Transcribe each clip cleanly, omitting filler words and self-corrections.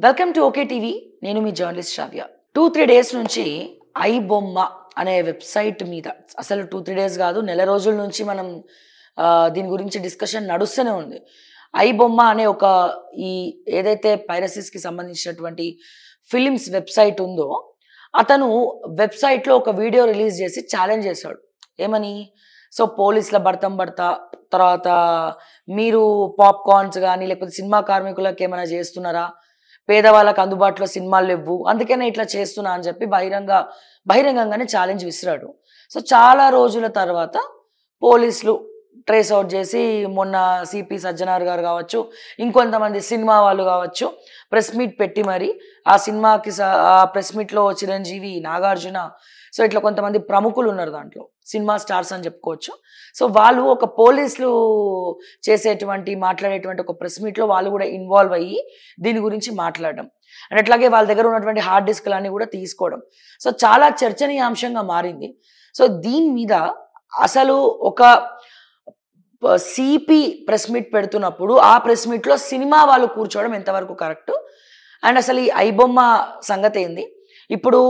Welcome to okay TV. నేను మీ journalist శ్రావ్య. 2-3 days నుంచి I బొమ్మ అనే వెబ్సైట్ మీద అసలు 2-3 డేస్ కాదు, నెల రోజుల నుంచి మనం దీని గురించి డిస్కషన్ నడుస్తూనే ఉంది. ఐ బొమ్మ అనే ఒక ఈ ఏదైతే పైరసీస్కి సంబంధించినటువంటి ఫిలిమ్స్ వెబ్సైట్ ఉందో, అతను వెబ్సైట్లో ఒక వీడియో రిలీజ్ చేసి ఛాలెంజ్ చేశాడు. ఏమని? సో పోలీసుల భర్తం భర్త, తర్వాత మీరు పాప్కార్న్స్ కానీ లేకపోతే సినిమా కార్మికులకు ఏమైనా చేస్తున్నారా, పేదవాళ్ళకి అందుబాటులో సినిమాలు లేవు, అందుకనే ఇట్లా చేస్తున్నా అని చెప్పి బహిరంగంగానే ఛాలెంజ్ విసిరాడు. సో చాలా రోజుల తర్వాత పోలీసులు ట్రేస్ అవుట్ చేసి మొన్న సిపి సజ్జనార్ గారు కావచ్చు, ఇంకొంతమంది సినిమా వాళ్ళు కావచ్చు, ప్రెస్ మీట్ పెట్టి మరి ఆ సినిమాకి ఆ ప్రెస్ మీట్లో చిరంజీవి, నాగార్జున, సో ఇట్లా కొంతమంది ప్రముఖులు ఉన్నారు దాంట్లో, సినిమా స్టార్స్ అని చెప్పుకోవచ్చు. సో వాళ్ళు ఒక పోలీసులు మాట్లాడేటువంటి ఒక ప్రెస్ మీట్లో వాళ్ళు కూడా ఇన్వాల్వ్ అయ్యి దీని గురించి మాట్లాడడం, అండ్ అట్లాగే వాళ్ళ దగ్గర ఉన్నటువంటి హార్డ్ డిస్క్లన్నీ కూడా తీసుకోవడం. సో చాలా చర్చనీయాంశంగా మారింది. సో దీని మీద అసలు ఒక సిపి ప్రెస్ మీట్ పెడుతున్నప్పుడు ఆ ప్రెస్ మీట్లో సినిమా వాళ్ళు కూర్చోవడం ఎంతవరకు కరెక్ట్, అండ్ అసలు ఈ ఐబొమ్మ సంగతి ఏంది, ఇప్పుడు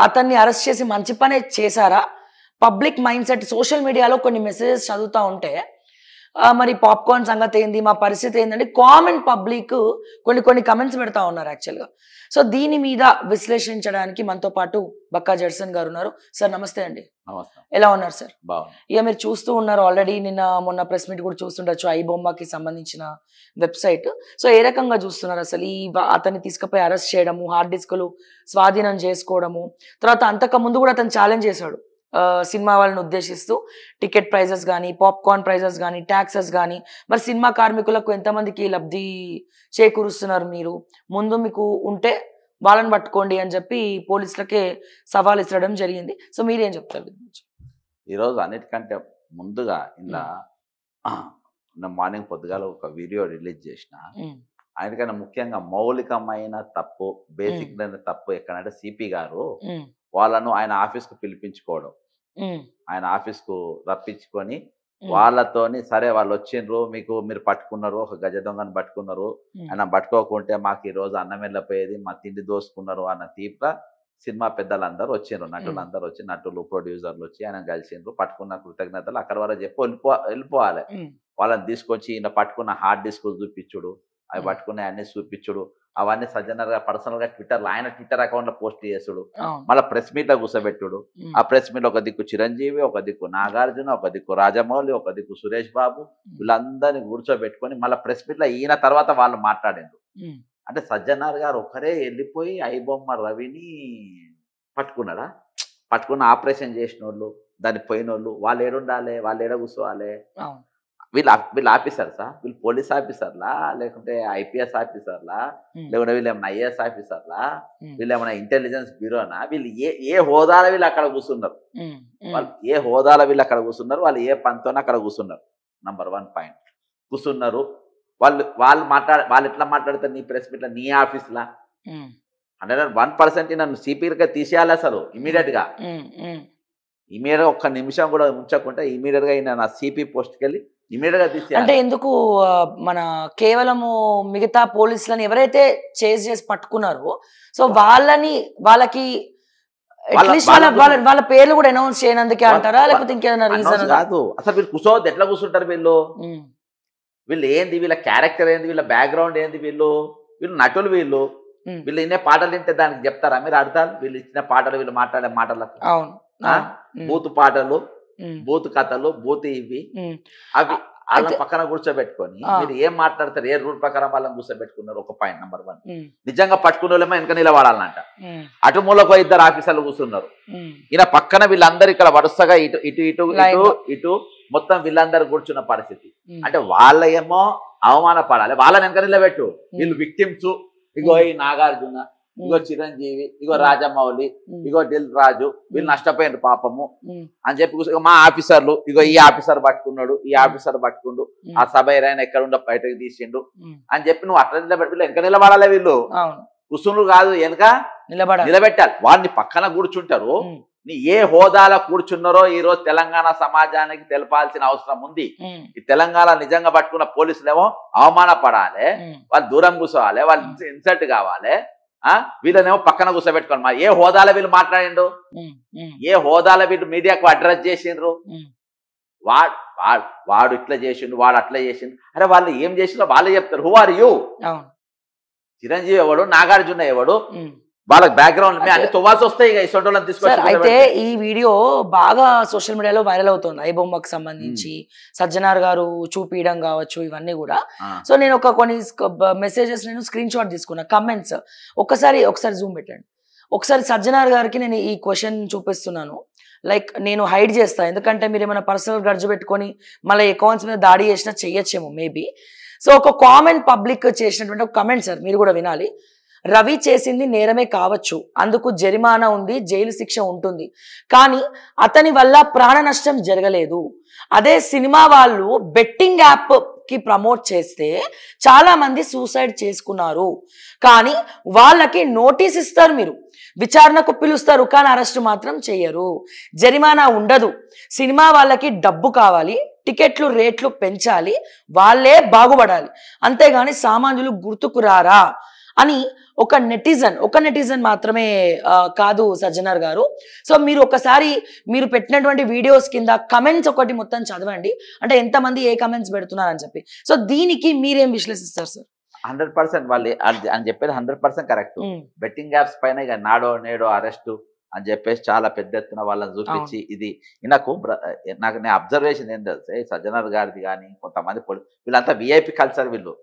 అతన్ని అరెస్ట్ చేసి మంచి పనే చేశారా, పబ్లిక్ మైండ్ సెట్ సోషల్ మీడియాలో కొన్ని మెసేజెస్ చదువుతూ ఉంటే మరి పాప్కార్న్ సంగతి ఏంది, మా పరిస్థితి ఏంటంటే కామన్ పబ్లిక్ కొన్ని కమెంట్స్ పెడతా ఉన్నారు యాక్చువల్గా. సో దీని మీద విశ్లేషించడానికి మనతో పాటు బక్కా జడ్సన్ గారు ఉన్నారు. సార్ నమస్తే అండి. ఎలా ఉన్నారు సార్? ఇక మీరు చూస్తూ ఉన్నారు ఆల్రెడీ, మొన్న ప్రెస్ మీట్ కూడా చూస్తుండొచ్చు, ఐ బొమ్మకి సంబంధించిన వెబ్సైట్. సో ఏ రకంగా చూస్తున్నారు అసలు ఈ అతన్ని తీసుకుపోయి అరెస్ట్ చేయడము, హార్డ్ డిస్కులు స్వాధీనం చేసుకోవడము, తర్వాత అంతకుముందు కూడా అతను ఛాలెంజ్ చేశాడు సినిమా వాళ్ళని ఉద్దేశిస్తూ, టికెట్ ప్రైజెస్ కానీ, పాప్కార్న్ ప్రైజెస్ కానీ, ట్యాక్సెస్ కానీ, మరి సినిమా కార్మికులకు ఎంతమందికి లబ్ధి చేకూరుస్తున్నారు, మీరు ముందు మీకు ఉంటే వాళ్ళని పట్టుకోండి అని చెప్పి పోలీసులకే సవాల్ ఇచ్చడం జరిగింది. సో మీరేం చెప్తారు? ఈరోజు అన్నిటికంటే ముందుగా ఇలా మార్నింగ్ పొద్దుగాల ఒక వీడియో రిలీజ్ చేసిన, ఆయనకన్నా ముఖ్యంగా మౌలికమైన తప్పు, బేసిక్ తప్పు ఎక్కడంటే సిపి గారు వాళ్ళను ఆయన ఆఫీస్కు పిలిపించుకోవడం, ఆయన ఆఫీస్కు రప్పించుకొని వాళ్ళతోని సరే వాళ్ళు వచ్చిండ్రు, మీరు పట్టుకున్నారు, ఒక గజ దొంగను పట్టుకున్నారు, ఆయన పట్టుకోకుంటే మాకు ఈరోజు అన్నం వెళ్ళిపోయేది, మా తిండి దోసుకున్నారు అన్న తీవ్ర సినిమా పెద్దలందరూ వచ్చిండ్రు, నటులందరూ వచ్చి, నటులు ప్రొడ్యూసర్లు వచ్చి ఆయన కలిసిండ్రు, పట్టుకున్న కృతజ్ఞతలు అక్కడ వరకు చెప్పి వెళ్ళిపోవాలి. వాళ్ళని తీసుకొచ్చి ఈయన పట్టుకున్న హార్డ్ డిస్కులు చూపించుడు, అవి పట్టుకునే అన్ని చూపించుడు, అవన్నీ సజ్జనర్ గా పర్సనల్ గా ఆయన ట్విట్టర్ అకౌంట్ లో పోస్ట్ చేసుడు, మళ్ళీ ప్రెస్ మీట్ లో కూర్చోబెట్టుడు. ఆ ప్రెస్ మీట్ లో ఒక దిక్కు చిరంజీవి, ఒక దిక్కు నాగార్జున, ఒక దిక్కు రాజమౌళి, ఒక దిక్కు సురేష్ బాబు, వీళ్ళందరినీ కూర్చోబెట్టుకొని మళ్ళీ ప్రెస్ మీట్ లో ఈయన తర్వాత వాళ్ళు మాట్లాడిండ్రు. అంటే సజ్జనార్ గారు ఒకరే వెళ్ళిపోయి ఐబొమ్మ రవిని పట్టుకున్నాడా? పట్టుకున్న ఆపరేషన్ చేసిన వాళ్ళు, దానికి పోయిన వాళ్ళు, వాళ్ళు ఏడుండాలి, వాళ్ళు ఏడ కూర్చోవాలి? వీళ్ళు ఆఫీసర్సా? వీళ్ళు పోలీస్ ఆఫీసర్లా, లేకుంటే ఐపీఎస్ ఆఫీసర్లా, లేకుంటే వీళ్ళు ఏమైనా ఐఏఎస్ ఆఫీసర్లా, వీళ్ళు ఏమైనా ఇంటెలిజెన్స్ బ్యూరోనా? వీళ్ళు ఏ హోదాలో వీళ్ళు అక్కడ కూర్చున్నారు? వాళ్ళు ఏ హోదాలో వీళ్ళు అక్కడ కూర్చున్నారు? వాళ్ళు ఏ పంతోనే అక్కడ కూర్చున్నారు? నంబర్ 1 పాయింట్ కూర్చున్నారు. వాళ్ళు ఎట్లా మాట్లాడతారు నీ ప్రెస్ మీట్లా, నీ ఆఫీస్లా? 100% నన్ను సిపిగా తీసేయాలి అసలు ఇమీడియట్ గా ఒక్క నిమిషం కూడా ఉంచకుండా ఇమీడియట్ గా నా సిపి పోస్ట్కి వెళ్ళి ఇమీడియట్ గా తీసేయాలి. అంటే ఎందుకు మన కేవలము మిగతా పోలీసులను ఎవరైతే చేసి పట్టుకున్నారో, సో వాళ్ళకి వాళ్ళ పేర్లు కూడా అనౌన్స్ చేయనందుకే అంటారా, లేకపోతే ఇంకేమైనా రీజన్? కాదు, అసలు వీళ్ళు కూర్చోవద్దు. ఎట్లా కూర్చుంటారు వీళ్ళు? వీళ్ళు ఏంది, వీళ్ళ క్యారెక్టర్ ఏంది, వీళ్ళ బ్యాక్గ్రౌండ్ ఏంది? వీళ్ళు నటులు, వీళ్ళు ఇన్నే పాటలు వింటే దానికి చెప్తారా మీరు అర్థాలు? వీళ్ళు ఇచ్చిన పాటలు, వీళ్ళు మాట్లాడే మాటలకు బూతు పాటలు, బూతు కథలు, బూతు ఇవి అవి వాళ్ళని పక్కన కూర్చోబెట్టుకొని మీరు ఏం మాట్లాడతారు? ఏ రూల్ ప్రకారం వాళ్ళని కూర్చోబెట్టుకున్నారు? ఒక పాయింట్ నంబర్ 1. నిజంగా పట్టుకునే వాళ్ళేమో వెనక నిలబడాలంట. అటు మూలకు 2 ఆఫీసర్లు కూర్చున్నారు, ఈయన పక్కన వీళ్ళందరూ ఇక్కడ వరుసగా ఇటు ఇటు ఇటు ఇటు ఇటు మొత్తం వీళ్ళందరూ కూర్చున్న పరిస్థితి. అంటే వాళ్ళ ఏమో అవమానపడాలి, వాళ్ళని వెనక నిలబెట్టు. వీళ్ళు విక్టిమ్స్, ఇగో ఈ నాగార్జున, ఇగో చిరంజీవి, ఇగో రాజమౌళి, ఇగో దిల్ రాజు, వీళ్ళు నష్టపోయినారు పాపము అని చెప్పి మా ఆఫీసర్లు, ఇగో ఈ ఆఫీసర్ పట్టుకున్నాడు, ఈ ఆఫీసర్ పట్టుకుండు, ఆ సభ ఆయన ఎక్కడ ఉండ బయటకు తీసిండు అని చెప్పి నువ్వు అట్లా నిలబెట్టి వీళ్ళు వెనక నిలబడాలి. వీళ్ళు కుసునులు కాదు, వెనక నిలబెట్టాలి. వాడిని పక్కన కూర్చుంటారు, నీ ఏ హోదాలో కూర్చున్నారో ఈ రోజు తెలంగాణ సమాజానికి తెలపాల్సిన అవసరం ఉంది. ఈ తెలంగాణ నిజంగా పట్టుకున్న పోలీసులేమో అవమానపడాలి, వాళ్ళు దూరం కూర్చోవాలి, వాళ్ళు ఇన్సల్ట్ కావాలి, వీళ్ళనేమో పక్కన కూర్చోబెట్టుకోవాలి. ఏ హోదాలో వీళ్ళు మాట్లాడిండు, ఏ హోదాలో వీళ్ళు మీడియాకు అడ్రస్ చేసిండ్రు, వాడు ఇట్లా చేసిండు, వాడు అట్లా చేసిండు. అరే వాళ్ళు ఏం చేసిందో వాళ్ళే చెప్తారు. Who are you? చిరంజీవి ఎవడు, నాగార్జున ఎవడు, వాళ్ళకి బ్యాక్గ్రౌండ్ అన్ని తువాల్సి వస్తాయి. అయితే ఈ వీడియో బాగా సోషల్ మీడియాలో వైరల్ అవుతుంది, ఐబొమ్మకు సంబంధించి సజ్జనార్ గారు చూపించడం కావచ్చు, ఇవన్నీ కూడా. సో నేను కొన్ని మెసేజెస్ నేను స్క్రీన్ షాట్ తీసుకున్నా, కమెంట్స్. ఒకసారి జూమ్ పెట్టండి. ఒకసారి సజ్జనార్ గారికి నేను ఈ క్వశ్చన్ చూపిస్తున్నాను. లైక్ నేను హైడ్ చేస్తా, ఎందుకంటే మీరు ఏమైనా పర్సనల్ గర్జు పెట్టుకొని మళ్ళీ అకౌంట్స్ మీద దాడి చేసినా చెయ్యొచ్చేమో మేబీ. సో ఒక కామెంట్ పబ్లిక్ చేసినటువంటి ఒక కమెంట్ సార్, మీరు కూడా వినాలి. రవి చేసింది నేరమే కావచ్చు, అందుకు జరిమానా ఉంది, జైలు శిక్ష ఉంటుంది, కానీ అతని వల్ల ప్రాణ నష్టం జరగలేదు. అదే సినిమా వాళ్ళు బెట్టింగ్ యాప్ కి ప్రమోట్ చేస్తే చాలా మంది సూసైడ్ చేసుకున్నారు, కానీ వాళ్ళకి నోటీస్ ఇస్తారు, మీరు విచారణకు పిలుస్తారు, కానీ అరెస్ట్ మాత్రం చెయ్యరు, జరిమానా ఉండదు. సినిమా వాళ్ళకి డబ్బు కావాలి, టికెట్లు రేట్లు పెంచాలి, వాళ్ళే బాగుపడాలి, అంతేగాని సామాన్యులు గుర్తుకురారా అని ఒక నెటిజన్ మాత్రమే కాదు సజ్జనార్ గారు. సో మీరు ఒకసారి మీరు పెట్టినటువంటి వీడియోస్ కింద కమెంట్స్ ఒకటి మొత్తం చదవండి, అంటే ఎంతమంది ఏ కమెంట్స్ పెడుతున్నారని చెప్పి. సో దీనికి మీరేం విశ్లేషిస్తారు సార్? 100% వాళ్ళు అని చెప్పేది 100% కరెక్ట్. బెట్టింగ్ యాప్స్ పైన ఇక నాడో నేడో అరెస్ట్ అని చెప్పేసి చాలా పెద్ద ఎత్తున వాళ్ళని చూపించి ఇది నాకు నేను అబ్జర్వేషన్ ఏం తెలుసు, సజ్జనార్ గారిది కానీ కొంతమంది వీళ్ళంతా విఐపి కల్చర్, వీళ్ళు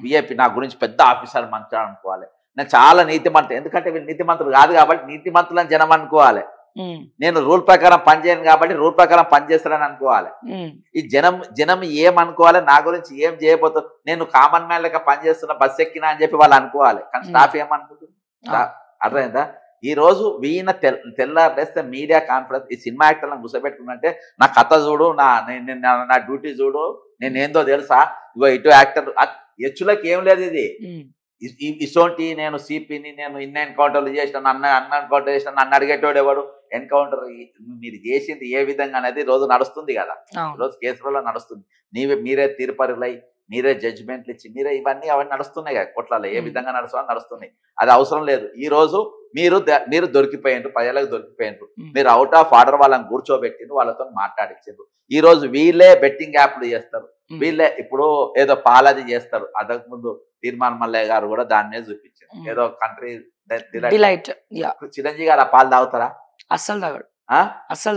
విఐపి నా గురించి పెద్ద ఆఫీసర్ మంత్రులు అనుకోవాలి, నేను చాలా నీతిమంతులు, ఎందుకంటే వీళ్ళు నీతిమంతులు కాదు కాబట్టి నీతిమంతులని జనం అనుకోవాలి, నేను రూల్ ప్రకారం పనిచేయను కాబట్టి రూల్ ప్రకారం పనిచేస్తానని అనుకోవాలి. ఈ జనం ఏమనుకోవాలి, నా గురించి ఏం చేయబోతుంది, నేను కామన్ మ్యాన్ లెక్క పనిచేస్తున్నా, బస్ ఎక్కినా అని చెప్పి వాళ్ళు అనుకోవాలి, కానీ స్టాఫ్ ఏమనుకుంటుంది? అర్థమైందా? ఈ రోజు వీణ తెల్లారేస్తే మీడియా కాన్ఫరెన్స్ ఈ సినిమా యాక్టర్లను కూర్చోబెట్టుకున్నంటే నా కథ చూడు, నా డ్యూటీ చూడు, నేనేందో తెలుసా, ఇగో ఇటు యాక్టర్ హెచ్చులకి ఏం లేదు. ఇది ఇసోంటి నేను సిపిని, నేను ఇన్ని ఎన్కౌంటర్లు చేసినాను, అన్న ఎన్కౌంటర్ చేసినా, నన్ను అడిగేటోడు ఎవడు, ఎన్కౌంటర్ మీరు చేసింది ఏ విధంగా అనేది రోజు నడుస్తుంది కదా, రోజు కేసులలో నడుస్తుంది, మీరే తీర్పరులై మీరే జడ్జిమెంట్లు ఇచ్చి మీరే అవన్నీ నడుస్తున్నాయి కదా కోట్లలో, ఏ విధంగా నడుస్తున్నాయి. అది అవసరం లేదు. ఈ రోజు మీరు దొరికిపోయిండ్రు, ప్రజలకు దొరికిపోయిండ్రు, మీరు అవుట్ ఆఫ్ ఆర్డర్ వాళ్ళని కూర్చోబెట్టిండ్రు, వాళ్ళతో మాట్లాడించారు. ఈ రోజు వీళ్ళే బెట్టింగ్ యాప్లు చేస్తారు, వీళ్ళే ఇప్పుడు ఏదో పాలది చేస్తారు. అంతకు ముందు తీర్మాన్ మల్లయ్య గారు కూడా దాన్నే చూపించారు, ఏదో కంట్రీ డిలైట్. చిరంజీవి గారు ఆ పాలు తాగుతారా? అస్సలు తాగడు.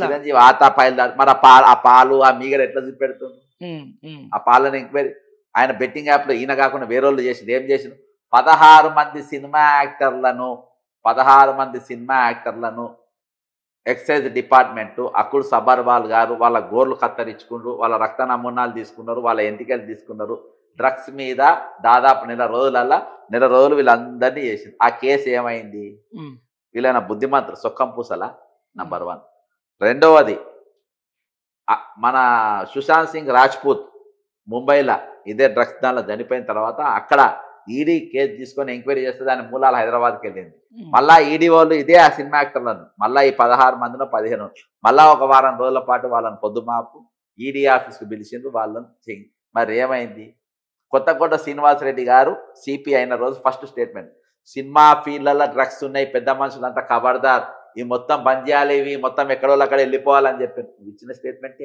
చిరంజీవి పాలు తాగు, మరి ఆ పాలు ఆ మీగడ ఎట్లా చూపెడుతుంది? ఆ పాలను ఎంక్వైరీ ఆయన బెట్టింగ్ యాప్ లో ఈయన కాకుండా వేరే వాళ్ళు చేసింది ఏం చేసిండు? 16 మంది సినిమా యాక్టర్లను ఎక్సైజ్ డిపార్ట్మెంట్ అక్కుడు సబర్వాల్ గారు వాళ్ళ గోర్లు కత్తరించుకున్నారు, వాళ్ళ రక్త నమూనాలు తీసుకున్నారు, వాళ్ళ ఎంటికలు తీసుకున్నారు. డ్రగ్స్ మీద దాదాపు నెల రోజులు వీళ్ళందరినీ చేసింది. ఆ కేసు ఏమైంది? వీళ్ళైనా బుద్ధిమంతులు సొక్కం పూసల నంబర్ 1. రెండవది మన సుశాంత్ సింగ్ రాజ్పూత్ ముంబైలో ఇదే డ్రగ్స్ దానిలో చనిపోయిన తర్వాత అక్కడ ఈడీ కేసు తీసుకొని ఎంక్వైరీ చేస్తే దాని మూలాలు హైదరాబాద్కి వెళ్ళింది. మళ్ళా ఈడీ వాళ్ళు ఇదే ఆ సినిమా యాక్టర్లను మళ్ళీ ఈ 16 మందిలో 15 మళ్ళా ఒక వారం రోజుల పాటు వాళ్ళని పొద్దుమాపు ఈడీ ఆఫీస్కి పిలిచిండ్రు, వాళ్ళని మరి ఏమైంది? కొత్తకోట శ్రీనివాసరెడ్డి గారు సిపి అయిన రోజు ఫస్ట్ స్టేట్మెంట్, సినిమా ఫీల్డ్లలో డ్రగ్స్ ఉన్నాయి, పెద్ద మనుషులంతా ఖబర్దార్, ఈ మొత్తం బంద్ చేయాలి, ఇవి మొత్తం ఎక్కడో అక్కడ వెళ్ళిపోవాలని చెప్పి నువ్వు ఇచ్చిన స్టేట్మెంట్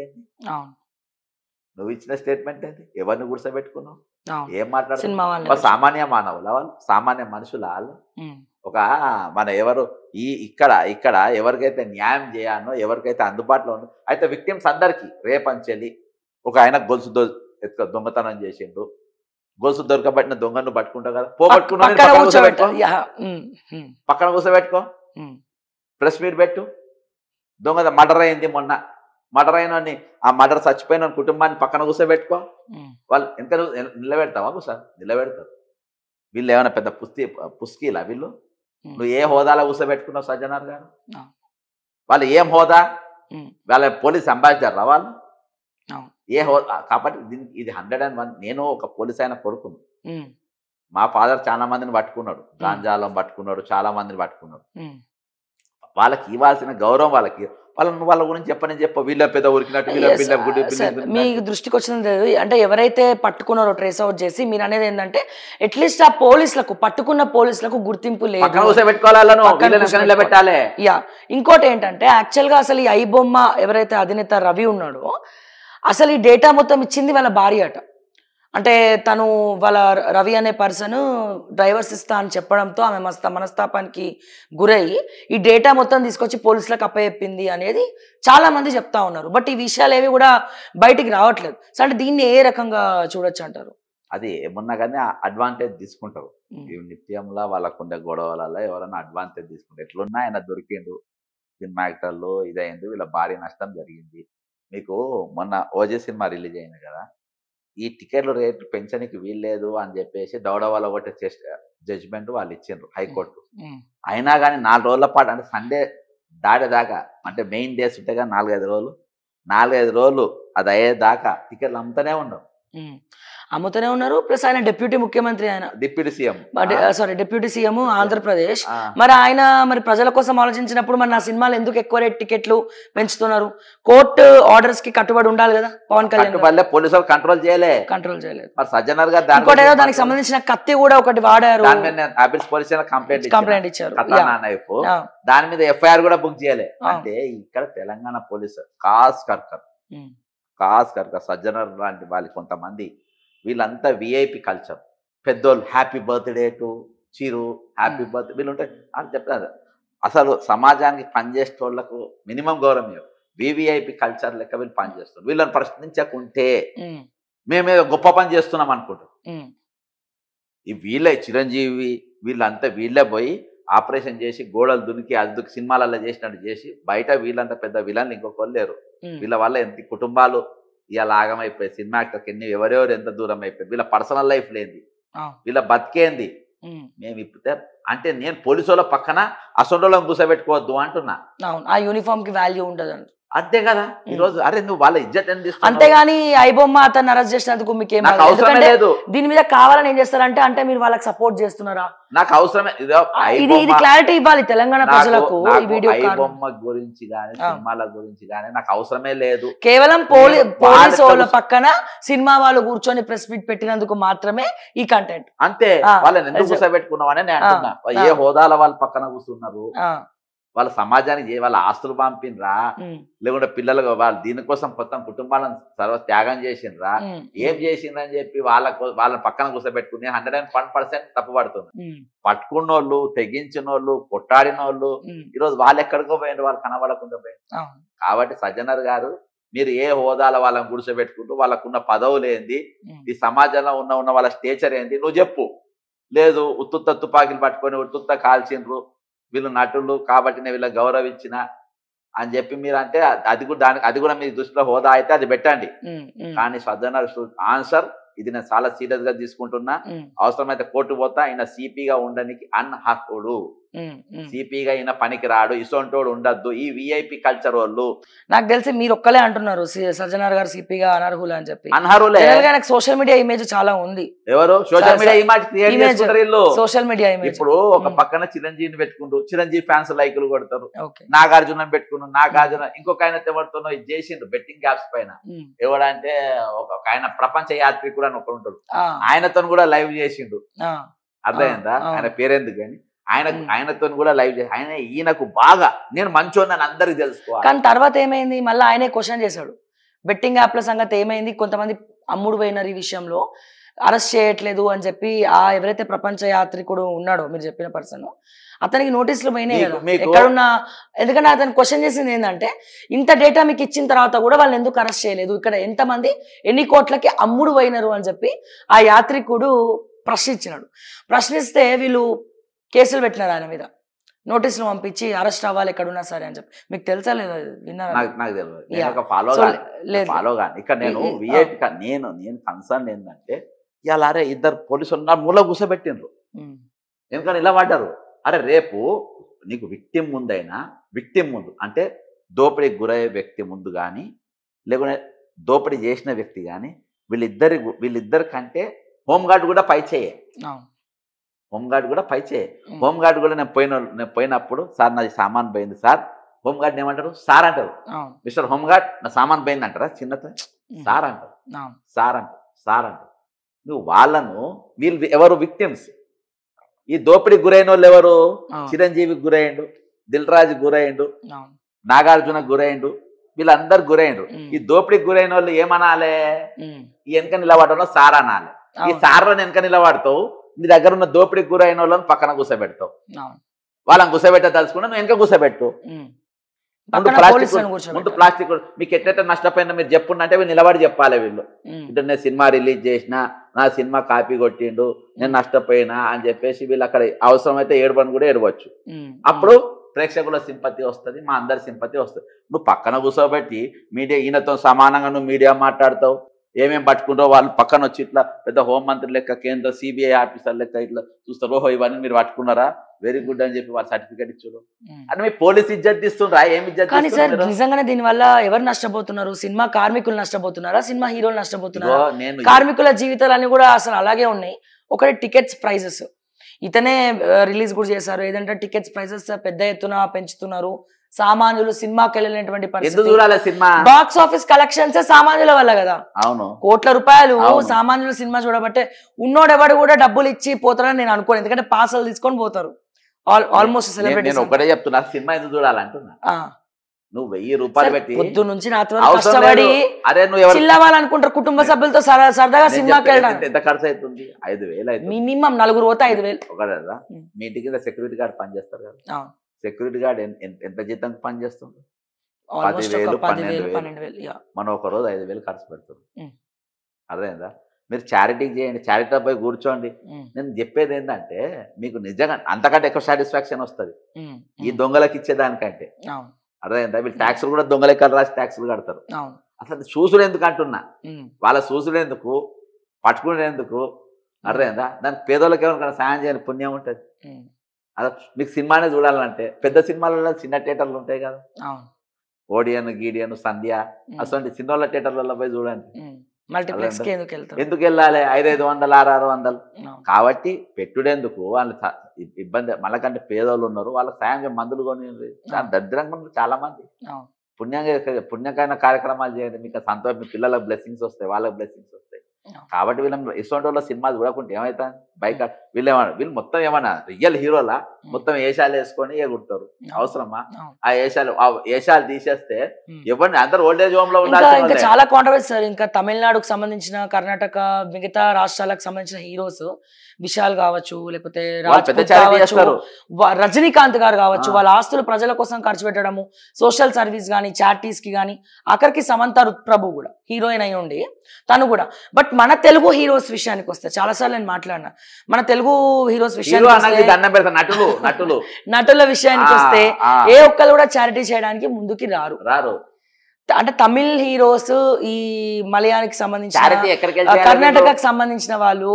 ఏంటి? ఎవరిని కూర్చోబెట్టుకున్నావు? ఏం మాట్లాడుతున్నావు? సామాన్య మానవుల వాళ్ళు, సామాన్య మనుషుల వాళ్ళు. ఒక మన ఎవరు ఇక్కడ ఎవరికైతే న్యాయం చేయాలో, ఎవరికైతే అందుబాటులో ఉందో అయితే విక్టిమ్స్ అందరికీ రేపంచెల్లి ఒక ఆయన గొలుసు దొంగతనం చేసిండు, గొలుసు దొరకబట్టిన దొంగను పట్టుకుంటావు కదా, పోగొట్టుకున్నా పక్కన కూర్చోబెట్టుకో, ప్రెస్ మీట్ పెట్టు. దొంగ మర్డర్ అయింది మొన్న, మర్డర్ అయిన ఆ మర్డర్ చచ్చిపోయిన కుటుంబాన్ని పక్కన కూర్చోబెట్టుకో. వాళ్ళు ఎంత నిలబెడతావా? సార్ నిలబెడతారు. వీళ్ళు ఏమైనా పెద్ద పుస్కీలా వీళ్ళు? నువ్వు ఏ హోదాలో కూర్చోబెట్టుకున్నావు సజ్జనార్ గారు? వాళ్ళు ఏం హోదా? వాళ్ళ పోలీస్ అంబాసిడర్ రా వాళ్ళు? ఏ హోదా? కాబట్టి ఇది 101. నేను ఒక పోలీస్ అయిన కొడుకును, మా ఫాదర్ చాలా మందిని పట్టుకున్నాడు, గాంజాలం పట్టుకున్నాడు, చాలా మందిని పట్టుకున్నాడు. వాళ్ళకి ఇవ్వాల్సిన గౌరవం వాళ్ళకి వాళ్ళ గురించి చెప్ప వీళ్ళ పెద్ద ఉరికినట్టు వీళ్ళ Yes, వీళ్ళ గుడి sir, మీ దృష్టికి వచ్చింది అంటే ఎవరైతే పట్టుకున్నారో ట్రేస్ అవుట్ చేసి మీరు అనేది ఏంటంటే అట్లీస్ట్ ఆ పోలీసులకు పట్టుకున్న పోలీసులకు గుర్తింపు లేదు. పక్కన కూర్చోబెట్టుకోవాలను పక్కన వీళ్ళని వెనక నిలబెట్టాలి. యా, ఇంకోటి ఏంటంటే యాక్చువల్గా అసలు ఈ ఐబొమ్మ ఎవరైతే అధినేత రవి ఉన్నాడో అసలు ఈ డేటా మొత్తం ఇచ్చింది వాళ్ళ భార్య అట. అంటే తను వాళ్ళ రవి అనే పర్సన్ డ్రైవర్స్ ఇస్తా అని చెప్పడంతో ఆమె మనస్తాపానికి గురయ్యి ఈ డేటా మొత్తం తీసుకొచ్చి పోలీసులకు అప్పచెప్పింది అనేది చాలా మంది చెప్తా ఉన్నారు. బట్ ఈ విషయాలు ఏవి కూడా బయటికి రావట్లేదు. సో అంటే దీన్ని ఏ రకంగా చూడొచ్చు అంటారు? అది ఏమన్నా కానీ అడ్వాంటేజ్ తీసుకుంటారు. ఈ నిత్యంలో వాళ్ళకుండే గొడవలలో ఎవరైనా అడ్వాంటేజ్ తీసుకుంటారు. ఎట్లున్నా ఆయన దొరికిండు, సినిమా యాక్టర్లు ఇదైంది, వీళ్ళ భారీ నష్టం జరిగింది. మీకు మొన్న ఓజే సినిమా రిలీజ్ అయింది కదా, ఈ టికెట్ల రేటు పెంచడానికి వీల్లేదు అని చెప్పేసి దౌడవాళ్ళ ఒకటి జడ్జిమెంట్ వాళ్ళు ఇచ్చిండ్రు హైకోర్టు. అయినా కానీ 4 రోజుల పాటు అంటే సండే దాటేదాకా అంటే మెయిన్ డేస్ ఉంటాయి కదా 4-5 రోజులు అది అయ్యేదాకా టికెట్లు అమ్ముతూనే ఉండవు. అమ్ముతూనే ఉన్నారు. ప్లస్ ఆయన డిప్యూటీ ముఖ్యమంత్రి, ఆయన deputy CM deputy CM Andhra Pradesh. మరి ఆయన మరి ప్రజల కోసం ఆలోచించినప్పుడు మరి నా సినిమాలు ఎందుకు ఎక్కువ రేట్ టికెట్లు పెంచుతున్నారు? కోర్టు ఆర్డర్స్ కి కట్టుబడి ఉండాలి కదా పవన్ కళ్యాణ్. పోలీసులు కంట్రోల్ చేయలేదు. మరి సజ్జనర్ గారు దానికి సంబంధించిన కత్తి కూడా ఒకటి వాడారు. కంప్లైంట్ ఇచ్చారు. దాని మీద ఎఫ్ఐఆర్ కూడా బుక్ చేయలే. అంటే ఇక్కడ తెలంగాణ పోలీసు కాస్ కర్కర్ సజ్జనర్ లాంటి వాళ్ళు కొంతమంది వీళ్ళంతా విఐపి కల్చర్. పెద్దోళ్ళు happy birthday to Chiru, happy birth వీళ్ళు ఉంటాయి అని చెప్తారు. అసలు సమాజానికి పనిచేసే వాళ్ళకు మినిమం గౌరవం ఇవ్వరు. వివిఐపి కల్చర్ లెక్క వీళ్ళు పనిచేస్తారు. వీళ్ళని ప్రశ్నించకుంటే మేమేదో గొప్ప పని చేస్తున్నాం అనుకుంటాం. ఈ వీళ్ళే చిరంజీవి వీళ్ళంతా వీళ్ళే పోయి ఆపరేషన్ చేసి గోడలు దునికి అద్దుకు సినిమాలలో చేసినట్టు చేసి బయట వీళ్ళంతా పెద్ద విలన్లు ఇంకొకరు లేరు. వీళ్ళ వల్ల ఎంత కుటుంబాలు ఇలా ఆగమైపోయి, సినిమా యాక్టర్కి ఎవరెవరు ఎంత దూరం అయిపోయి, వీళ్ళ పర్సనల్ లైఫ్ లేనిది, వీళ్ళ బతికేంది. మేము ఇప్పుతే అంటే నేను పోలీసు వాళ్ళ పక్కన అసొంటోళ్ళని కూర్చోబెట్టుకోవద్దు అంటున్నా. ఆ యూనిఫామ్ కి వాల్యూ ఉండదు అంతే కదా. ఈ రోజు అరే నువ్వు వాళ్ళ ఇజ్జత్ ఎంత ఇస్తావు? అంతేగాని ఐబొమ్మ అతను అరెస్ట్ చేసినందుకు మీకు అవసరం లేదు. దీని మీద కావాలని ఏం చేస్తారంటే అంటే మీరు వాళ్ళకి సపోర్ట్ చేస్తున్నారా? నాకు అవసరమే. ఇది క్లారిటీ ఇవ్వాలి తెలంగాణ ప్రజలకు. ఐబొమ్మ గురించి గానీ సినిమాల గురించి గానీ నాకు అవసరమే లేదు. కేవలం పోలీసు వాళ్ళ పక్కన సినిమా వాళ్ళు కూర్చొని ప్రెస్ మీట్ పెట్టినందుకు మాత్రమే ఈ కంటెంట్. అంతే. వాళ్ళని ఎందుకు కూర్చోబెట్టుకున్నావు అని నేను అంటున్నా. ఏ హోదాల వాళ్ళ పక్కన కూర్చున్నారు? వాళ్ళ సమాజానికి వాళ్ళ ఆస్తులు పంపినరా, లేకుంటే పిల్లలకు వాళ్ళు దీనికోసం మొత్తం కుటుంబాలను సర్వ త్యాగం చేసిండ్రా, ఏం చేసిండ్రా అని చెప్పి వాళ్ళని పక్కన కూర్చోబెట్టుకుని 101% తప్పు పడుతుంది. పట్టుకున్నోళ్ళు, తెగించినోళ్ళు, కొట్టాడినోళ్ళు ఈరోజు వాళ్ళు ఎక్కడికో పోయినారు, వాళ్ళు కనబడకుండా పోయినారు. కాబట్టి సజ్జనర్ గారు మీరు ఏ హోదాల వాళ్ళని కూర్చోబెట్టుకుంటూ వాళ్ళకున్న పదవులు ఏంది, ఈ సమాజంలో ఉన్న వాళ్ళ స్టేచర్ ఏంది నువ్వు చెప్పు. లేదు ఉత్తుత్త తుపాకీలు పట్టుకొని ఉత్తుత్త కాల్చిండ్రు, వీళ్ళు నటులు కాబట్టి నేను వీళ్ళకి గౌరవించిన అని చెప్పి మీరు అంటే అది కూడా మీ దృష్టిలో హోదా అయితే అది పెట్టండి. కానీ సజ్జనర్ ఆన్సర్ ఇది నేను చాలా సీరియస్ గా తీసుకుంటున్నా. అవసరమైతే కోర్టు పోతా, ఆయన సిపిగా ఉండడానికి అన్హర్హుడు, సిపిగా ఈయన పనికి రాడు, ఇసొంటోడు ఉండద్దు. ఈ విఐపి కల్చర్ వాళ్ళు నాకు తెలిసి మీరు ఒక్కలే అంటున్నారు సజ్జనర్ గారు సిపిగా అనర్హులు అని చెప్పి. అనర్హులే. సోషల్ మీడియా ఇమేజ్ చాలా ఉంది. ఎవరు సోషల్ మీడియా ఇమేజ్ క్రియేట్ చేసుకుంటారు వీళ్ళు. Social media image. ఇప్పుడు ఒక పక్కన చిరంజీవిని పెట్టుకుంటూ చిరంజీవి ఫ్యాన్స్ లైకులు కొడతారు, నాగార్జున పెట్టుకున్నారు, నాగార్జున ఇంకొక ఆయన ఎవరితోనో ఇది చేసిండ్రు బెట్టింగ్ యాప్స్ పైన. ఎవడంటే ఒక ఆయన ప్రపంచ యాత్రికుడు అని ఒకడు ఉంటాడు, ఆయనతో కూడా లైవ్ చేసిండు. అర్థమైందా? ఆయన పేరెందుకు కానీ ఆయనతో కూడా లైవ్ చేసి ఈయనకు బాగా నేను మంచోని అందరికి తెలుసుకోవాలి. కానీ తర్వాత ఏమైంది, మళ్ళీ ఆయనే క్వశ్చన్ చేశాడు బెట్టింగ్ యాప్ల సంగతి ఏమైంది, కొంతమంది అమ్ముడు పోయినారు, ఈ విషయంలో అరెస్ట్ చేయట్లేదు అని చెప్పి ఎవరైతే ప్రపంచ యాత్రికుడు ఉన్నాడో మీరు చెప్పిన పర్సన్ అతనికి నోటీసులు పోయినాయి కదా ఎక్కడున్నా. ఎందుకంటే అతను క్వశ్చన్ చేసింది ఏంటంటే ఇంత డేటా మీకు ఇచ్చిన తర్వాత కూడా వాళ్ళు ఎందుకు అరెస్ట్ చేయలేదు, ఇక్కడ ఎంతమంది ఎన్ని కోట్లకి అమ్ముడు పోయినారు అని చెప్పి ఆ యాత్రికుడు ప్రశ్నించినాడు. ప్రశ్నిస్తే వీళ్ళు కేసులు పెట్టినారు ఆయన మీద, నోటీసులు పంపించి అరెస్ట్ అవ్వాలి ఎక్కడున్నా సరే అని చెప్పి. మీకు తెలుసా లేదా? విన్నారా? నాకు తెలియదు. ఫాలో కానీ ఇక్కడ నేను విఐపి నేను కన్సర్న్ ఏంటంటే ఇలా అరే ఇద్దరు పోలీసులు ఉన్నారు మూల కూర్చోబెట్టిండ్రు. ఎందుకని ఇలా పడ్డారు? అరే రేపు నీకు విక్టిమ్ ముందైనా విక్టిమ్ ముందు అంటే దోపిడీకి గురయ్యే వ్యక్తి ముందు కానీ లేకుంటే దోపిడీ చేసిన వ్యక్తి కానీ వీళ్ళిద్దరి కంటే హోంగార్డ్ కూడా పై చేయ. హోంగార్డ్ కూడా పైచే. హోంగార్డ్ కూడా నేను పోయినప్పుడు సార్ నాది సామాన్ పోయింది సార్, హోంగార్డ్ ఏమంటారు సార్ అంటారు. మిస్టర్ హోంగార్డ్ నా సామాన్ పోయింది అంటారా చిన్నత, సార్ అంటారు. సార్ అంటారు, సార్ అంటారు. నువ్వు వాళ్ళను వీళ్ళు ఎవరు విక్టిమ్స్, ఈ దోపిడీకి గురైన వాళ్ళు ఎవరు? చిరంజీవికి గురయ్యిండు, దిల్ రాజు గురయ్యిండు, నాగార్జున గురయ్యిండు, వీళ్ళందరు గురయ్యిండు. ఈ దోపిడీకి గురైన వాళ్ళు ఏమనాలి? ఈ వెనక నిలబడడం సార్ అనాలి. ఈ సార్లను వెనక నిలబడతావు, నీ దగ్గర ఉన్న దోపిడీకి గురైన వాళ్ళని పక్కన కూర్చోబెడతావు. వాళ్ళని కూర్చోబెట్ట తలుచుకున్నా నువ్వు వెనక కూర్చోబెట్టు. ముందు ప్లాస్టిక్ మీకు ఎట్లయితే నష్టపోయినా మీరు చెప్పుండంటే వీళ్ళు నిలబడి చెప్పాలి. వీళ్ళు ఇటు నేను సినిమా రిలీజ్ చేసిన, నా సినిమా కాపీ కొట్టిండు, నేను నష్టపోయినా అని చెప్పేసి వీళ్ళు అక్కడ అవసరమైతే ఏడవని కూడా ఏడవచ్చు. అప్పుడు ప్రేక్షకుల సింపతి వస్తుంది, మా అందరి సింపతి వస్తుంది. నువ్వు పక్కన కూర్చోబెట్టి మీడియా ఈయనతో సమానంగా నువ్వు మీడియా మాట్లాడతావు, ఏమేమి పట్టుకుంటావు, వాళ్ళు పక్కన వచ్చి ఇట్లా పెద్ద హోంమంత్రి లెక్క, కేంద్ర సిబిఐ ఆఫీసర్ లెక్క ఇట్లా చూస్తారు. ఓహో ఇవన్నీ మీరు పట్టుకున్నారా, వెరీ గుడ్ అని చెప్పి వాళ్ళు సర్టిఫికేట్ ఇచ్చారు. అంటే మీ పోలీస్ ఇజ్జత్ ఇస్తుండ్రా? ఏమి ఇజ్జత్? కానీ సార్ నిజంగానే దీనివల్ల ఎవరు నష్టపోతున్నారు? సినిమా కార్మికులు నష్టపోతున్నారా, సినిమా హీరోలు నష్టపోతున్నారా? కార్మికుల జీవితాలన్నీ కూడా అసలు అలాగే ఉన్నాయి. ఒకటి టికెట్స్ ప్రైజెస్ ఇతనే రిలీజ్ కూడా చేశారు, ఏదంటే టికెట్స్ ప్రైజెస్ పెద్ద ఎత్తున పెంచుతున్నారు. సామాన్యులు సినిమాకి వెళ్ళినటువంటి పరిస్థితి, బాక్స్ ఆఫీస్ కలెక్షన్స్ సామాన్యుల వల్ల కదా. అవును, కోట్ల రూపాయలు సామాన్యులు సినిమా చూడబట్టే. ఉన్నోడెవడు కూడా డబ్బులు ఇచ్చి పోతారని నేను అనుకోను, ఎందుకంటే పాసలు తీసుకొని పోతారు ఆల్మోస్ట్ సెలబ్రిటీ. నేను ఒకటే చెప్తున్నా, సినిమా ఎందుకు చూడాలంటున్నా. నువ్వు 1000 రూపాయలు పెట్టి పొద్దు నుంచి రాత్రి వరకు కష్టపడి చిల్లవాలనుకుంటారు కుటుంబ సభ్యులతో సరదాగా సినిమాకి వెళ్ళడానికి. ఎంత ఖర్చు అవుతుంది? 5000 మినిమం. నలుగురు పోతే 5000. ఒకటేదా మీ ఇంటి కింద సెక్యూరిటీ గార్డ్ పనిచేస్తారు కదా, సెక్యూరిటీ గార్డ్ ఎంత జీతం పని చేస్తుంది? 10,000 12,000. మనం ఒక రోజు 5,000 ఖర్చు పెడుతున్నాం. అర్థమైందా? మీరు చారిటీకి చేయండి, చారిటీ పోయి కూర్చోండి. నేను చెప్పేది ఏంటంటే మీకు నిజంగా అంతకంటే ఎక్కువ సాటిస్ఫాక్షన్ వస్తుంది ఈ దొంగలకు ఇచ్చేదానికంటే. అర్థమైందా? వీళ్ళు ట్యాక్సులు కూడా దొంగ లెక్కలు రాసి ట్యాక్సులు కడతారు. అసలు చూసుడు ఎందుకు అంటున్నా, వాళ్ళ చూసుడు ఎందుకు, పట్టుకునేందుకు. అర్థమైందా? దానికి పేదోళ్ళకి ఎవరికైనా సాయం చేయని పుణ్యం ఉంటుంది. అదే మీకు సినిమానే చూడాలంటే పెద్ద సినిమాలలో చిన్న థియేటర్లు ఉంటాయి కదా, ఓడియన్ గీడియన్ సంధ్య, అసలు చిన్న వాళ్ళ థియేటర్లలో పోయి చూడండి. ఎందుకు వెళ్ళాలి? 500 600. కాబట్టి పెట్టుడేందుకు వాళ్ళు ఇబ్బంది. మనకంటే పేదోళ్ళు ఉన్నారు, వాళ్ళకి సాయం మందులు కొని దరిద్రంగా ఉన్నారు చాలా మంది. పుణ్యకైన కార్యక్రమాలు చేయండి, మీకు సంతోషం. మీ పిల్లలకు బ్లెస్సింగ్స్ వస్తాయి, వాళ్ళకి బ్లెస్సింగ్స్ వస్తాయి. కాబట్టి వీళ్ళని ఇటువంటి వాళ్ళ సినిమా చూడకుంటే ఏమవుతుంది? బైక్ వీళ్ళు మొత్తం ఏమన్నా రియల్ హీరోలా మొత్తం వేషాలు వేసుకొని ఎగురుతారు. అవసరమా? ఆ వేషాలు తీసేస్తే ఎవరిని అందరు ఓల్డేజ్ హోమ్ లో ఉండాలి. ఇంకా చాలా కాంట్రవర్సీ సార్. ఇంకా తమిళనాడుకు సంబంధించిన, కర్ణాటక, మిగతా రాష్ట్రాలకు సంబంధించిన హీరోస్ విశాల్ కావచ్చు, లేకపోతే రజనీకాంత్ గారు కావచ్చు, వాళ్ళ ఆస్తులు ప్రజల కోసం ఖర్చు పెట్టడము, సోషల్ సర్వీస్ కానీ, చారిటీస్ కి కానీ, ఆఖరికి సమంత రుత్ప్రభు కూడా హీరోయిన్ అయి ఉండి తను కూడా. బట్ మన తెలుగు హీరోస్ విషయానికి వస్తే చాలాసార్లు నేను మాట్లాడినా, మన తెలుగు హీరోస్ నటుల విషయానికి వస్తే ఏ ఒక్కరు కూడా చారిటీ చేయడానికి ముందుకి రారు. అంటే తమిళ్ హీరోస్, ఈ మలయాళానికి సంబంధించిన, కర్ణాటకకు సంబంధించిన వాళ్ళు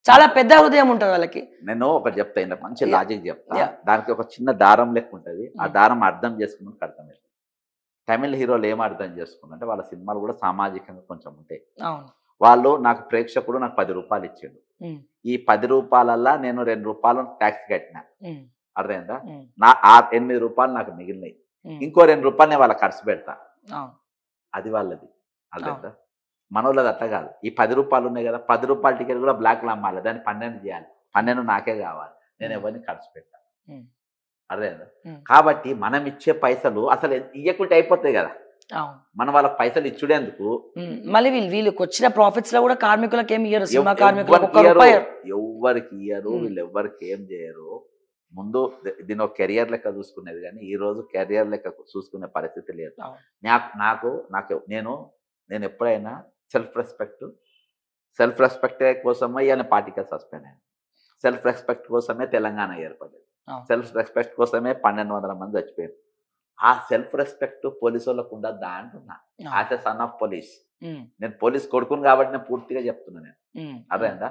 చాలా పెద్ద హృదయం ఉంటుంది వాళ్ళకి. నేను ఒకటి చెప్తా, మంచి లాజిక్ చెప్తా. దానికి ఒక చిన్న దారం లెక్క ఉంటుంది, ఆ దారం అర్థం చేసుకుని అర్థమవుతుంది. తమిళ హీరోలు ఏం అర్థం చేసుకున్నంటే వాళ్ళ సినిమాలు కూడా సామాజికంగా కొంచెం ఉంటాయి. వాళ్ళు నాకు ప్రేక్షకుడు నాకు 10 రూపాయలు ఇచ్చాడు, ఈ 10 రూపాయలల్లా నేను 2 రూపాయలు ట్యాక్స్ కట్టినా. అర్థమైందా? నా 8 రూపాయలు నాకు మిగిలినాయి, ఇంకో 2 రూపాయలు నేను వాళ్ళకి ఖర్చు పెడతా. అది వాళ్ళది. అర్థమైందా? మనోళ్ళది అట్లా కాదు. ఈ 10 రూపాయలు ఉన్నాయి కదా, 10 రూపాయల టికెట్ కూడా బ్లాక్లో అమ్మాలి, దాన్ని 12 చేయాలి, 12 నాకే కావాలి, నేను ఎవరిని ఖర్చు పెట్టాను. అర్థమైందా? కాబట్టి మనం ఇచ్చే పైసలు అసలు ఇయ్యకుంటే అయిపోతాయి కదా, మనం వాళ్ళకి పైసలు ఇచ్చుడేందుకు. మళ్ళీ వీళ్ళకి వచ్చిన ప్రాఫిట్స్ లో కూడా కార్మికులకు ఏమి ఇయ్యరు, ఎవ్వరికి ఇయ్యరు, వీళ్ళు ఎవ్వరికి ఏం చేయరు. ముందు దీని ఒక కెరియర్ లెక్క చూసుకునేది, కానీ ఈ రోజు కెరియర్ లెక్క చూసుకునే పరిస్థితి లేదు. నాకు నేను ఎప్పుడైనా సెల్ఫ్ రెస్పెక్ట్ కోసమే ఈయన పార్టీకి సస్పెండ్ అయ్యాను, సెల్ఫ్ రెస్పెక్ట్ కోసమే తెలంగాణ ఏర్పడేది, సెల్ఫ్ రెస్పెక్ట్ కోసమే 1200 మంది చచ్చిపోయారు. ఆ సెల్ఫ్ రెస్పెక్ట్ పోలీసు వాళ్ళకు ఉండద్దా అంటున్నా. As a son of police, నేను పోలీస్ కొడుకును కాబట్టి నేను పూర్తిగా చెప్తున్నా. నేను అర్థమైందా?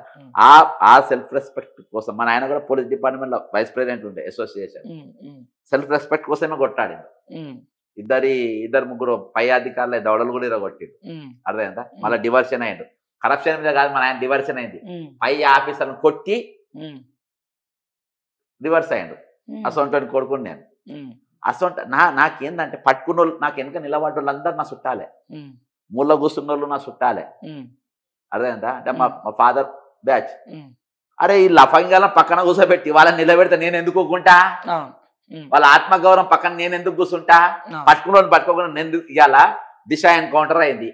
ఆ సెల్ఫ్ రెస్పెక్ట్ కోసం మన ఆయన కూడా పోలీస్ డిపార్ట్మెంట్ లో వైస్ ప్రెసిడెంట్ ఉండే అసోసియేషన్, సెల్ఫ్ రెస్పెక్ట్ కోసమే కొట్టాడు. ఇద్దరు ముగ్గురు పై అధికారులు దౌడలు కూడా ఇరగొట్టిండు. అర్థమైందా? మళ్ళీ డివర్షన్ అయ్యిండు. కరప్షన్ మీద కాదు, మన ఆయన డివర్షన్ అయింది. పై ఆఫీసర్లను కొట్టి రివర్స్ అయ్యాడు. అసొంటి కొడుకుని నేను. అసొంటి నాకేందంటే పట్టుకున్నోళ్ళు, నాకు వెనక నిలబడ్డోళ్ళు అందరు నా చుట్టాలే, మూల కూర్చున్నోళ్ళు నా చుట్టాలే. అర్థమైందా? అంటే మా ఫాదర్ బ్యాచ్. అరే ఈ లఫంగా పక్కన కూర్చోబెట్టి వాళ్ళని నిలబెడితే నేను ఎందుకు ఊరుకుంటా? వాళ్ళ ఆత్మగౌరవం పక్కన నేను ఎందుకు కూర్చుంటా? పట్టుకోకుండా నేను ఎందుకు? ఇవాళ దిశ ఎన్కౌంటర్ అయింది.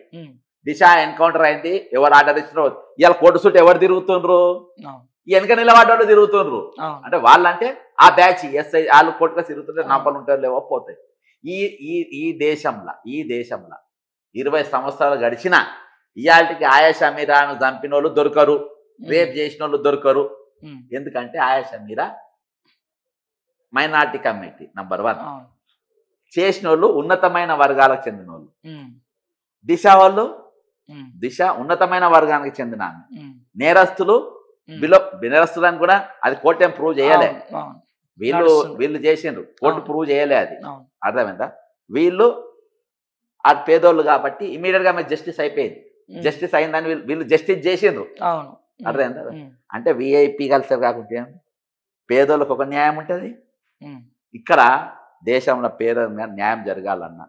దిశ ఎన్కౌంటర్ అయింది. ఎవరు ఆర్డర్ ఇచ్చినారో ఇవాళ కోర్టు చుట్టూ ఎవరు తిరుగుతుండ్రు? వెనక నిలబడ్డోళ్ళు తిరుగుతుండ్రు. అంటే వాళ్ళంటే ఆ బ్యాచ్ ఎస్ఐ వాళ్ళు కోర్టుగా తిరుగుతుంటే నమ్మలు ఉంటారు లేవో పోతాయి. ఈ దేశంలో 20 సంవత్సరాలు గడిచిన ఇవాళకి ఆయేషా మీరాను చంపిన వాళ్ళు దొరకరు, రేప్ చేసిన వాళ్ళు దొరకరు. ఎందుకంటే ఆయేషా మీరా మైనార్టీ కమ్యూనిటీ నంబర్ 1, చేసిన వాళ్ళు ఉన్నతమైన వర్గాలకు చెందిన వాళ్ళు. దిశ వాళ్ళు దిశ ఉన్నతమైన వర్గానికి చెందిన నేరస్తులు, నేరస్తులని కూడా అది కోర్టు ఏం ప్రూవ్ చేయలే. వీళ్ళు చేసిండ్రు, కోర్టు ప్రూవ్ చేయలే. అది అర్థమైందా? వీళ్ళు ఆ పేదోళ్ళు కాబట్టి ఇమీడియట్ గా మీకు జస్టిస్ అయిపోయింది. జస్టిస్ అయిందని వీళ్ళు జస్టిస్ చేసిండ్రు. అర్థమైందా? అంటే విఐపి కలిసారు కాకుంటే పేదోళ్ళకి ఒక న్యాయం ఉంటుంది. ఇక్కడ దేశంలో పేద న్యాయం జరగాలన్నా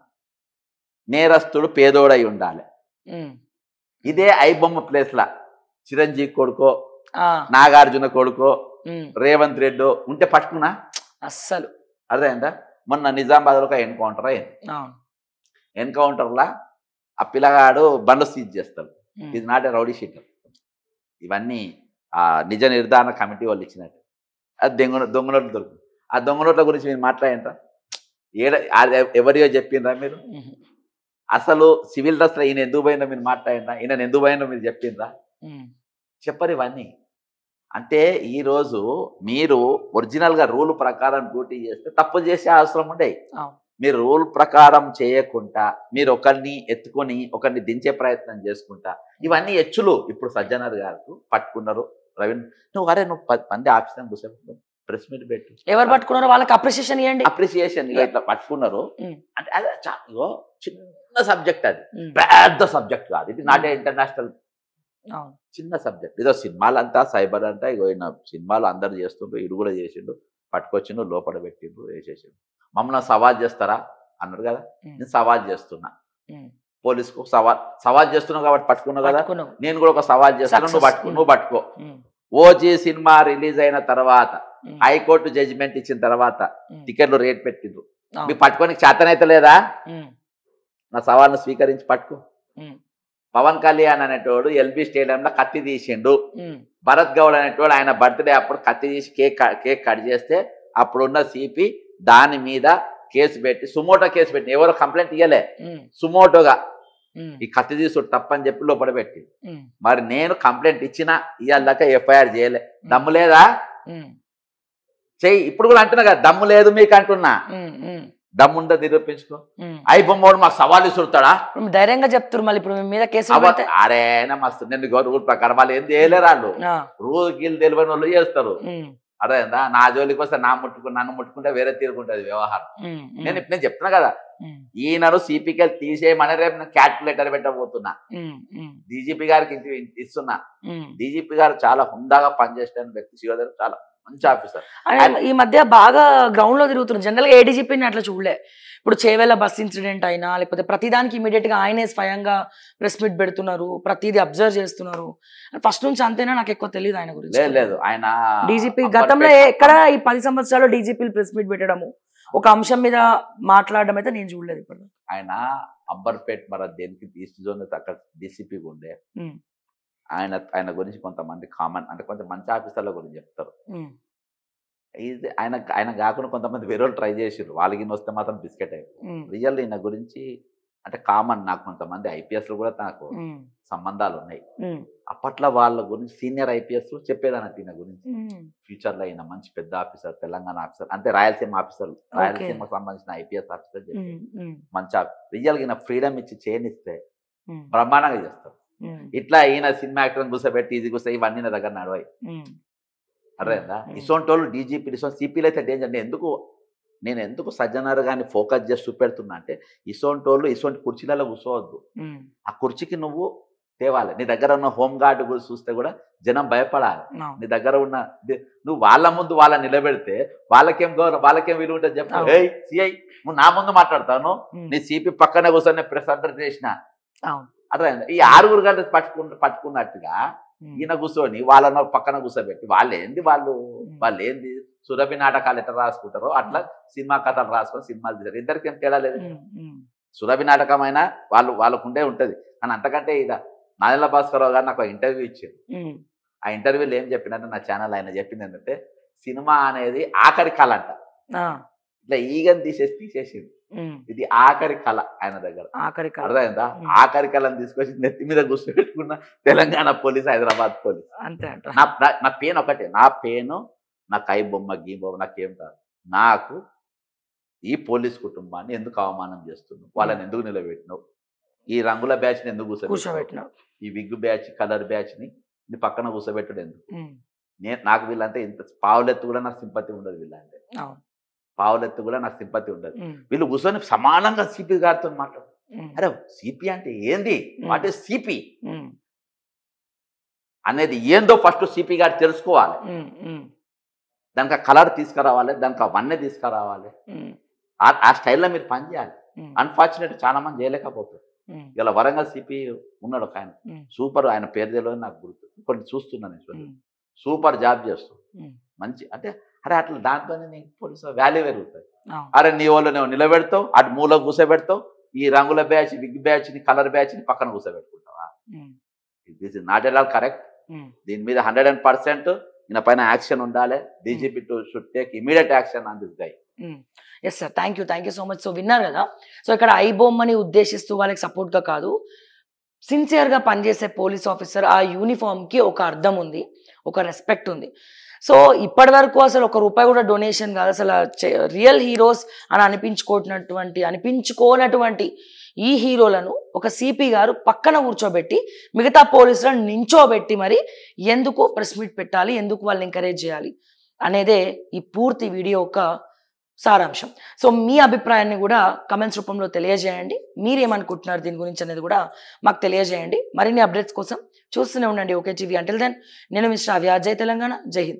నేరస్తుడు పేదోడై ఉండాలి. ఇదే ఐబొమ్మ ప్లేస్ లా చిరంజీవి కొడుకో, నాగార్జున కొడుకో, రేవంత్ రెడ్డి ఉంటే పట్టుకున్నా అస్సలు. అర్థమైందా? మొన్న నిజామాబాద్ లో ఒక ఎన్కౌంటర్ అయింది. ఎన్కౌంటర్ లా ఆ పిల్లగాడు బండ్లు సీజ్ చేస్తారు. ఇది నాట్ ఏ రౌడీ షీటర్. ఇవన్నీ ఆ నిజ నిర్ధారణ కమిటీ వాళ్ళు ఇచ్చినట్టు. అది దొంగనోట్లు దొరుకుతుంది. ఆ దొంగనోట్ల గురించి మీరు మాట్లాడిండ్రా? ఎవరియో చెప్పిండ్రా మీరు? అసలు సివిల్ డ్రెస్ ఈయన ఎందుకు పోయిందో మీరు మాట్లాడిండ్రా? ఈయన ఎందుకు పోయిందో మీరు చెప్పిండ్రా? చెప్పరు ఇవన్నీ. అంటే ఈరోజు మీరు ఒరిజినల్గా రూల్ ప్రకారం డ్యూటీ చేస్తే తప్పు చేసే అవసరం ఉండే. మీరు రూల్ ప్రకారం చేయకుండా మీరు ఒకరిని ఎత్తుకొని ఒకరిని దించే ప్రయత్నం చేసుకుంటా ఇవన్నీ హెచ్చులు. ఇప్పుడు సజ్జనార్ గారు పట్టుకున్నారు. రవీంద్ర నువ్వు 10 మంది ఆఫీసర్ కూర్చోబెట్టు, ప్రెస్ మీట్ పెట్టు. ఎవరు పట్టుకున్నారో వాళ్ళకి అప్రిషియేషన్ ఇవ్వండి. అప్రిషియేషన్ ఇట్లా పట్టుకున్నారు అంటే అది చిన్న సబ్జెక్ట్, అది పెద్ద సబ్జెక్ట్ కాదు. ఇది నాట్ ఇంటర్నేషనల్ చిన్న సబ్జెక్ట్. ఇదో సినిమాలంతా సైబర్ అంతా ఇగో సినిమాలు అందరు చేస్తుండ్రు, ఇడు కూడా చేసిండు, పట్టుకొచ్చిండు, లోపల పెట్టిండు, వేసేసిండు. మమ్మల్ని సవాల్ చేస్తారా అన్నాడు కదా, నేను సవాల్ చేస్తున్నా. పోలీసుకు సవాల్ చేస్తున్నావు కాబట్టి పట్టుకున్నావు కదా, నేను కూడా ఒక సవాల్ చేస్తున్నా, నువ్వు పట్టుకో. ఓజీ సినిమా రిలీజ్ అయిన తర్వాత హైకోర్టు జడ్జిమెంట్ ఇచ్చిన తర్వాత టికెట్లు రేట్ పెట్టిండ్రు. మీకు పట్టుకోనికి చేతనైతే లేదా? నా సవాల్ను స్వీకరించి పట్టుకో. పవన్ కళ్యాణ్ అనేటోడు ఎల్బీ స్టేడియంలో కత్తి తీసిండు. భరత్ గౌడ్ అనేటోడు ఆయన బర్త్డే అప్పుడు కత్తి తీసి కేక్ కట్ చేస్తే అప్పుడున్న సిపి దాని మీద కేసు పెట్టి సుమోటో కేసు పెట్టి ఎవరో కంప్లైంట్ ఇవ్వలే, సుమోటోగా ఈ కత్తి తీసుడు తప్పని చెప్పి లోపల పెట్టి. మరి నేను కంప్లైంట్ ఇచ్చినా ఇవాళ ఎఫ్ఐఆర్ చేయలే. దమ్ము లేదా? చెయ్యి. ఇప్పుడు కూడా అంటున్నా కదా దమ్ము లేదు మీకు అంటున్నా. దమ్ముందా నిరూపించుకో. ఐబొమ్మోడు మాకు సవాల్ ఇసురుతాడా? ధైర్యంగా చెప్తారు. మళ్ళీ ఇప్పుడు మీద కేసు అరేనా మస్తు నేను రూల్ ప్రకారం వాళ్ళు ఏం చేయలేరు. వాళ్ళు రూల్ గీళ్ళు తెలియని వాళ్ళు చేస్తారు. అదేందా నా జోలికి వస్తే నన్ను ముట్టుకుంటే వేరే తీరుకుంటుంది వ్యవహారం. నేను చెప్తున్నా కదా, ఈయనను సిపికి తీసేయమని రేపు నేను క్యాల్కులేటర్ పెట్టబోతున్నా. డీజీపీ గారికి ఇస్తున్నా. డీజీపీ గారు చాలా హుందాగా పనిచేసిన వ్యక్తి. శివధర్ చాలా మంచి ఆఫీసర్. ఈ మధ్య బాగా గ్రౌండ్ లో తిరుగుతున్నారు. జనరల్ గా ఏడీజీపీని అట్లా చూడలే. ఇప్పుడు చేవేళ్ళ బస్ ఇన్సిడెంట్ అయినా లేకపోతే ప్రతిదానికి ఇమీడియట్ గా ఆయనే స్వయంగా ప్రెస్ మీట్ పెడుతున్నారు, ప్రతిదీ అబ్జర్వ్ చేస్తున్నారు. ఫస్ట్ నుంచి అంతేనా? నాకు ఎక్కువ తెలియదు ఆయన గురించి. లేదు ఆయన డీజీపీ గతంలో ఎక్కడ ఈ 10 సంవత్సరాలు డీజీపీలు ప్రెస్ మీట్ పెట్టడము, ఒక అంశం మీద మాట్లాడడం అయితే నేను చూడలేదు. ఇప్పుడు ఆయన అంబర్పేట్ మరి దేనికి ఈస్ట్ జోన్ అక్కడ డీసీపీ ఉండే. ఆయన గురించి కొంతమంది కామన్ అంటే కొంచెం మంచి ఆఫీసర్ల గురించి చెప్తారు. ఇది ఆయన కాకుండా కొంతమంది వేరే వాళ్ళు ట్రై చేసారు. వాళ్ళకి వస్తే మాత్రం బిస్కెట్ అయిపోయి. రియల్ ఈయన గురించి అంటే కామన్. నాకు కొంతమంది ఐపీఎస్లు కూడా నాకు సంబంధాలు ఉన్నాయి. అప్పట్లో వాళ్ళ గురించి సీనియర్ ఐపీఎస్ చెప్పేదాన్ని ఈయన గురించి. ఫ్యూచర్లో ఈయన మంచి పెద్ద ఆఫీసర్, తెలంగాణ ఆఫీసర్ అంటే రాయలసీమ ఆఫీసర్, రాయలసీమకు సంబంధించిన ఐపీఎస్ ఆఫీసర్ చెప్పి మంచి రియల్గా ఈయన ఫ్రీడమ్ ఇచ్చి చేయనిస్తే బ్రహ్మాండంగా చేస్తారు. ఇట్లా ఈయన సినిమా యాక్టర్ కూర్చోబెట్టి ఇది కూర్చో ఇవన్నీ నా దగ్గర నడవాయి. అర్థమైందా? ఇసోంటి వాళ్ళు డీజీపీ సిపిలు అయితే డేంజర్. నేను ఎందుకు సజ్జనారు కానీ ఫోకస్ చేసి చూపెడుతున్నా అంటే ఇసోంటి వాళ్ళు ఇసోంటి కుర్చీలలో కూర్చోవద్దు. ఆ కుర్చీకి నువ్వు తేవాలి. నీ దగ్గర ఉన్న హోమ్ గార్డ్ కూడా చూస్తే కూడా జనం భయపడాలి. అవును. నీ దగ్గర ఉన్న నువ్వు వాళ్ళ ముందు వాళ్ళని నిలబెడితే వాళ్ళకేం గౌరవం, వాళ్ళకేం విలువ ఉంటుంది చెప్పు. అవును. ఏయ్ సిఐ నువ్వు నా ముందు మాట్లాడతాను, నీ సిపి పక్కనే కూర్చొని ప్రెస్ అంటర్ చేసిన అవును. అట్లా ఈ 6 గంటలు పట్టుకున్నట్టుగా ఈయన కూర్చొని వాళ్ళను పక్కన కూర్చోబెట్టి వాళ్ళు ఏంది సురభి నాటకాలు ఎట్లా రాసుకుంటారో అట్లా సినిమా కథలు రాసుకొని సినిమాలు తీశారు. ఇద్దరికి ఏం తేడా లేదు. సురభి నాటకం అయినా వాళ్ళకుండే ఉంటది. కానీ అంతకంటే ఇక నాదెళ్ల భాస్కరరావు గారు నాకు ఇంటర్వ్యూ ఇచ్చారు. ఆ ఇంటర్వ్యూలో ఏం చెప్పినంటే నా ఛానల్ ఆయన చెప్పింది ఏంటంటే సినిమా అనేది ఆఖరి కళ అంట. ఇట్లా ఈగని తీసేసింది. ఇది ఆఖరి కళ ఆయన దగ్గర. అర్థమైందా? ఆఖరి కళను తీసుకొచ్చి నెత్తి మీద కూర్చోబెట్టుకున్న తెలంగాణ పోలీస్, హైదరాబాద్ పోలీస్. నా పెయిన్ ఒకటే, నా పెయిన్ నా కై బొమ్మ గీ బొమ్మ నాకేం కాదు. నాకు ఈ పోలీస్ కుటుంబాన్ని ఎందుకు అవమానం చేస్తున్నావు, వాళ్ళని ఎందుకు నిలబెట్టినావు, ఈ రంగుల బ్యాచ్ ని ఎందుకు కూర్చోబెట్టినావు, ఈ విగ్ బ్యాచ్ కలర్ బ్యాచ్ ని పక్కన కూర్చోబెట్టడు ఎందుకు? నాకు వీళ్ళంటే ఇంత పావులెత్తు కూడా నాకు సింపతి ఉండదు. వీళ్ళంటే పావులెత్తు కూడా నాకు సింపతి ఉండదు. వీళ్ళు కూర్చొని సమానంగా సిపి గారితో మాట్లాడు. అరే సిపి అంటే ఏంది, వాట్ ఈస్ సిపి అనేది ఏందో ఫస్ట్ సిపి గారు తెలుసుకోవాలి. దానికి ఆ కలర్ తీసుకురావాలి, దానికి అవన్నీ తీసుకురావాలి. ఆ స్టైల్లో మీరు పని చేయాలి. అన్ఫార్చునేట్ చాలా మంది చేయలేకపోతారు. ఇలా వరంగల్ సిపి ఉన్నాడు ఒక ఆయన, సూపర్, ఆయన పేరు తెలియదు నాకు గుర్తు, కొన్ని చూస్తున్నాను, సూపర్ జాబ్ చేస్తూ మంచి. అంటే అరే అట్లా దాంట్లోనే నీకు పోలీసు వాల్యూ పెరుగుతుంది. అరే నీ వాళ్ళు నువ్వు నిలబెడతావు, అటు మూల కూర్చోబెడతావు, ఈ రంగుల బ్యాచ్ విగ్ బ్యాచ్ ని కలర్ బ్యాచ్ ని పక్కన కూర్చోబెట్టుకుంటావా? This is not at all correct. దీని మీద 100% ఈయన పైన యాక్షన్ ఉండాలి. DGP should take immediate action on this guy. Yes sir, thank you so much. So విన్నారు కదా, సో ఇక్కడ ఐబొమ్మని ఉద్దేశిస్తూ వాళ్ళకి సపోర్ట్గా కాదు, సిన్సియర్గా పనిచేసే పోలీస్ ఆఫీసర్ ఆ యూనిఫామ్కి ఒక అర్థం ఉంది, ఒక రెస్పెక్ట్ ఉంది. సో ఇప్పటి వరకు అసలు ₹1 కూడా డొనేషన్ కాదు, అసలు రియల్ హీరోస్ అని అనిపించుకోనటువంటి ఈ హీరోలను ఒక సిపి గారు పక్కన కూర్చోబెట్టి మిగతా పోలీసులను నించోబెట్టి మరి ఎందుకు ప్రెస్ మీట్ పెట్టాలి, ఎందుకు వాళ్ళని ఎంకరేజ్ చేయాలి అనేదే ఈ పూర్తి వీడియో యొక్క సారాంశం. సో మీ అభిప్రాయాన్ని కూడా కమెంట్స్ రూపంలో తెలియజేయండి. మీరేమనుకుంటున్నారు దీని గురించి అనేది కూడా మాకు తెలియజేయండి. మరిన్ని అప్డేట్స్ కోసం చూస్తూనే ఉండండి ఓకే టీవీ. అంటిల్ దెన్ నేను మిస్టర్ అవ్యా, జై తెలంగాణ, జై హింద్.